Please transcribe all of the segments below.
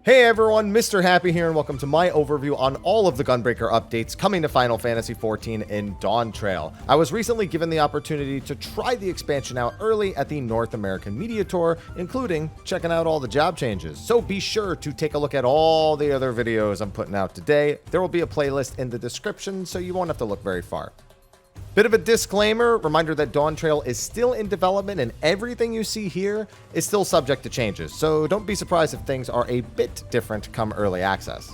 Hey everyone, Mr. Happy here, and welcome to my overview on all of the Gunbreaker updates coming to Final Fantasy XIV in Dawntrail. I was recently given the opportunity to try the expansion out early at the North American Media Tour, including checking out all the job changes. So be sure to take a look at all the other videos I'm putting out today. There will be a playlist in the description, so you won't have to look very far. Bit of a disclaimer, reminder that Dawntrail is still in development and everything you see here is still subject to changes, so don't be surprised if things are a bit different come early access.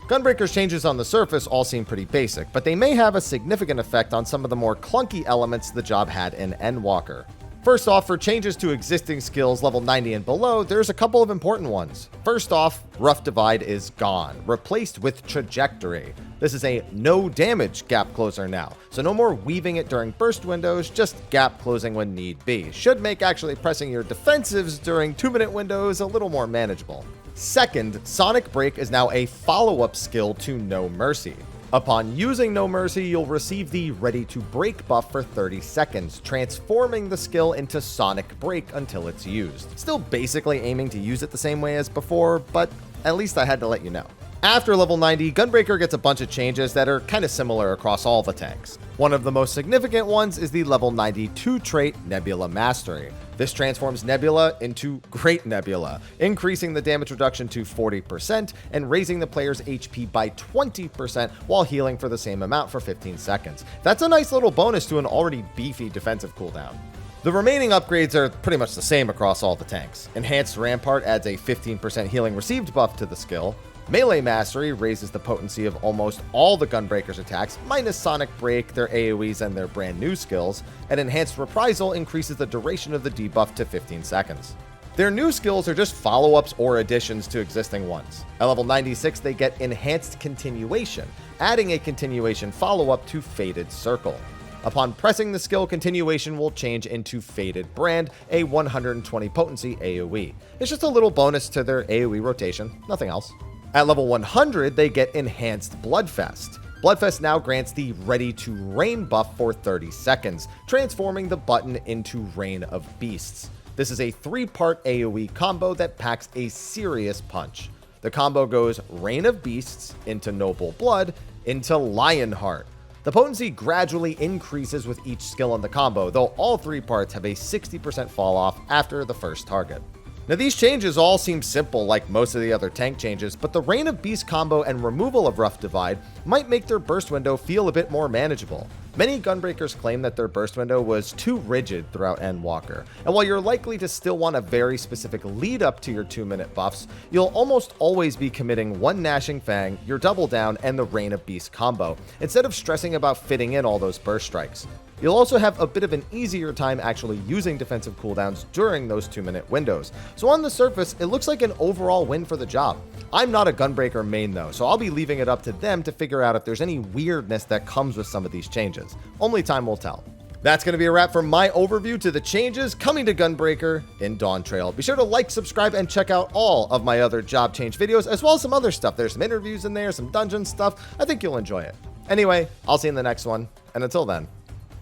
Gunbreaker's changes on the surface all seem pretty basic, but they may have a significant effect on some of the more clunky elements the job had in Endwalker. First off, for changes to existing skills level 90 and below, there's a couple of important ones. First off, Rough Divide is gone, replaced with Trajectory. This is a no damage gap closer now, so no more weaving it during burst windows, just gap closing when need be. Should make actually pressing your defensives during 2-minute windows a little more manageable. Second, Sonic Break is now a follow-up skill to No Mercy. Upon using No Mercy, you'll receive the Ready to Break buff for 30 seconds, transforming the skill into Sonic Break until it's used. Still basically aiming to use it the same way as before, but at least I had to let you know. After level 90, Gunbreaker gets a bunch of changes that are kind of similar across all the tanks. One of the most significant ones is the level 92 trait, Nebula Mastery. This transforms Nebula into Great Nebula, increasing the damage reduction to 40% and raising the player's HP by 20% while healing for the same amount for 15 seconds. That's a nice little bonus to an already beefy defensive cooldown. The remaining upgrades are pretty much the same across all the tanks. Enhanced Rampart adds a 15% healing received buff to the skill. Melee Mastery raises the potency of almost all the Gunbreaker's attacks, minus Sonic Break, their AoEs, and their brand new skills, and Enhanced Reprisal increases the duration of the debuff to 15 seconds. Their new skills are just follow-ups or additions to existing ones. At level 96, they get Enhanced Continuation, adding a continuation follow-up to Faded Circle. Upon pressing the skill, Continuation will change into Faded Brand, a 120 potency AoE. It's just a little bonus to their AoE rotation, nothing else. At level 100, they get Enhanced Bloodfest. Bloodfest now grants the Ready to Rain buff for 30 seconds, transforming the button into Rain of Beasts. This is a 3-part AoE combo that packs a serious punch. The combo goes Rain of Beasts into Noble Blood into Lionheart. The potency gradually increases with each skill in the combo, though all 3 parts have a 60% fall off after the first target. Now these changes all seem simple like most of the other tank changes, but the Rain of Beast combo and removal of Rough Divide might make their burst window feel a bit more manageable. Many Gunbreakers claim that their burst window was too rigid throughout Endwalker, and while you're likely to still want a very specific lead up to your 2-minute buffs, you'll almost always be committing one Gnashing Fang, your Double Down, and the Rain of Beast combo, instead of stressing about fitting in all those burst strikes. You'll also have a bit of an easier time actually using defensive cooldowns during those 2-minute windows. So on the surface, it looks like an overall win for the job. I'm not a Gunbreaker main though, so I'll be leaving it up to them to figure out if there's any weirdness that comes with some of these changes. Only time will tell. That's going to be a wrap for my overview to the changes coming to Gunbreaker in Dawntrail. Be sure to like, subscribe, and check out all of my other job change videos, as well as some other stuff. There's some interviews in there, some dungeon stuff. I think you'll enjoy it. Anyway, I'll see you in the next one, and until then,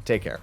take care.